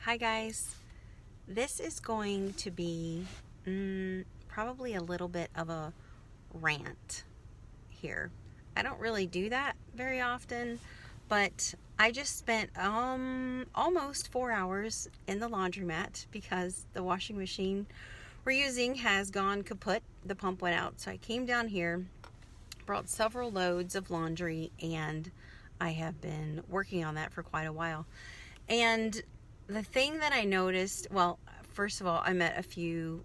Hi guys, this is going to be probably a little bit of a rant here. I don't really do that very often, but I just spent almost 4 hours in the laundromat because the washing machine we're using has gone kaput. The pump went out, so I came down here, brought several loads of laundry, and I have been working on that for quite a while. And the thing that I noticed, well, first of all, I met a few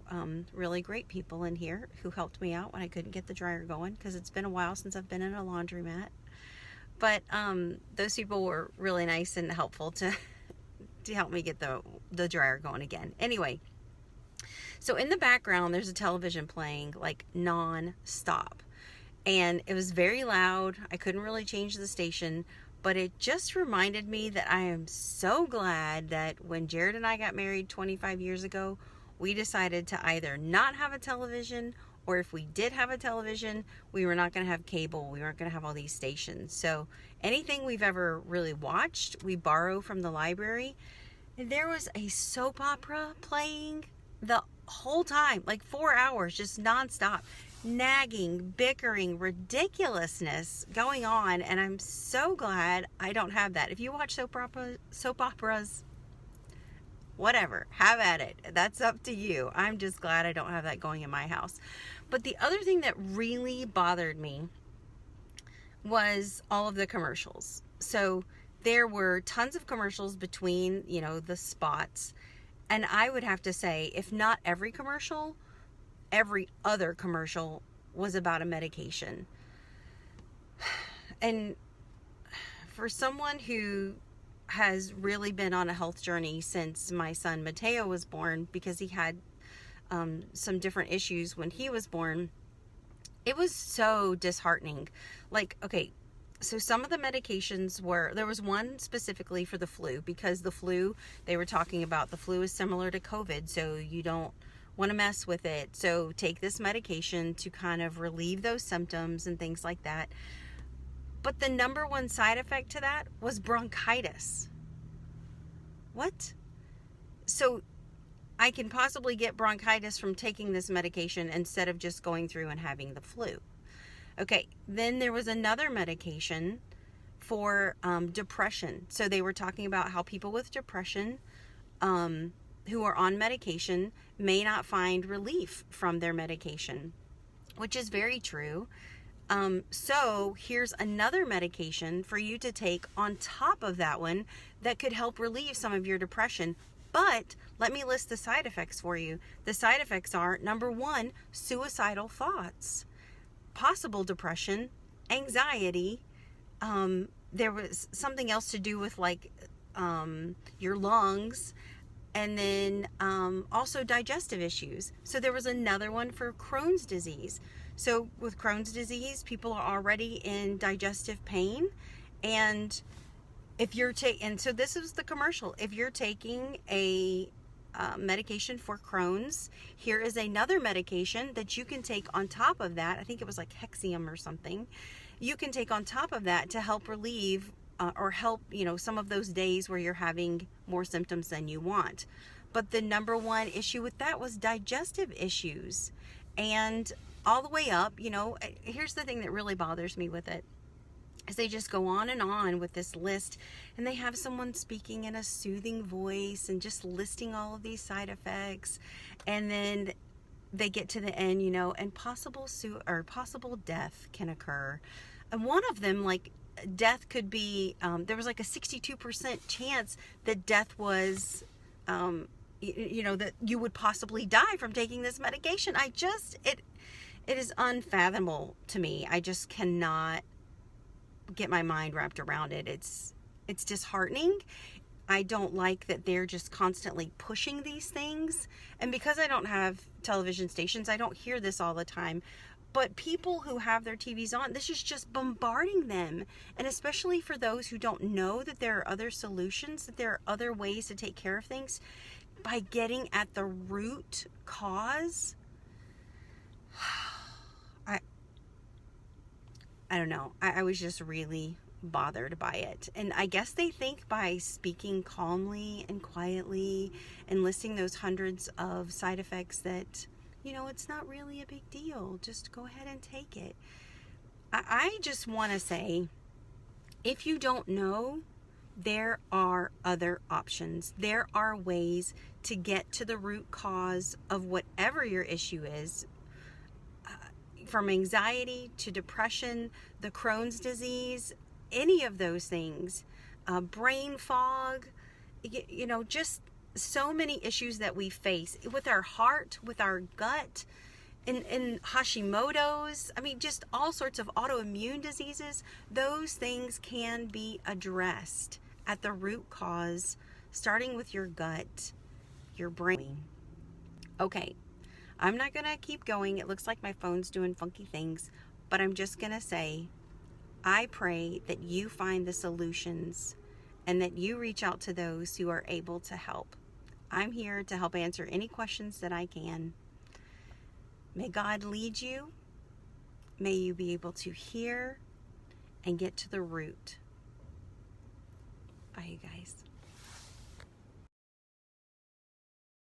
really great people in here who helped me out when I couldn't get the dryer going because it's been a while since I've been in a laundromat. But those people were really nice and helpful to help me get the dryer going again. Anyway, so in the background, there's a television playing like non-stop. And it was very loud. I couldn't really change the station. But it just reminded me that I am so glad that when Jared and I got married 25 years ago, we decided to either not have a television, or if we did have a television, we were not going to have cable. We weren't going to have all these stations. So anything we've ever really watched, we borrow from the library. And there was a soap opera playing the whole time, like 4 hours, just nonstop. Nagging, bickering, ridiculousness going on, and I'm so glad I don't have that. If you watch soap operas, whatever, have at it. That's up to you. I'm just glad I don't have that going in my house. But the other thing that really bothered me was all of the commercials. So there were tons of commercials between, the spots, and I would have to say, if not every commercial, every other commercial was about a medication. And for someone who has really been on a health journey since my son Mateo was born, because he had some different issues when he was born, it was so disheartening. Like, okay, so some of the medications there was one specifically for the flu, because the flu, they were talking about the flu is similar to COVID, so you don't want to mess with it. So take this medication to kind of relieve those symptoms and things like that. But the number one side effect to that was bronchitis. What? So I can possibly get bronchitis from taking this medication instead of just going through and having the flu. Okay, then there was another medication for depression. So they were talking about how people with depression who are on medication may not find relief from their medication, which is very true. So here's another medication for you to take on top of that one that could help relieve some of your depression. But let me list the side effects for you. The side effects are, number one, suicidal thoughts, possible depression, anxiety. There was something else to do with your lungs. And then also digestive issues. So there was another one for Crohn's disease. So with Crohn's disease, people are already in digestive pain. And if you're and so this is the commercial. If you're taking a medication for Crohn's, here is another medication that you can take on top of that. I think it was like Hexium or something. You can take on top of that to help relieve or help, some of those days where you're having more symptoms than you want. But the number one issue with that was digestive issues. And all the way up, here's the thing that really bothers me with it, is they just go on with this list, and they have someone speaking in a soothing voice and just listing all of these side effects. And then they get to the end, and possible death can occur. And one of them, death could be, there was like a 62% chance that death was, that you would possibly die from taking this medication. It is unfathomable to me. I just cannot get my mind wrapped around it. It's disheartening. I don't like that they're just constantly pushing these things. And because I don't have television stations, I don't hear this all the time. But people who have their TVs on, this is just bombarding them. And especially for those who don't know that there are other solutions, that there are other ways to take care of things, by getting at the root cause. I don't know. I was just really bothered by it. And I guess they think by speaking calmly and quietly and listing those hundreds of side effects that, it's not really a big deal. Just go ahead and take it. I just want to say, if you don't know, there are other options. There are ways to get to the root cause of whatever your issue is, from anxiety to depression, the Crohn's disease, any of those things, brain fog, just so many issues that we face with our heart, with our gut, and Hashimoto's. Just all sorts of autoimmune diseases. Those things can be addressed at the root cause, starting with your gut, your brain. Okay, I'm not going to keep going. It looks like my phone's doing funky things, but I'm just going to say, I pray that you find the solutions and that you reach out to those who are able to help. I'm here to help answer any questions that I can. May God lead you. May you be able to hear and get to the root. Bye, you guys.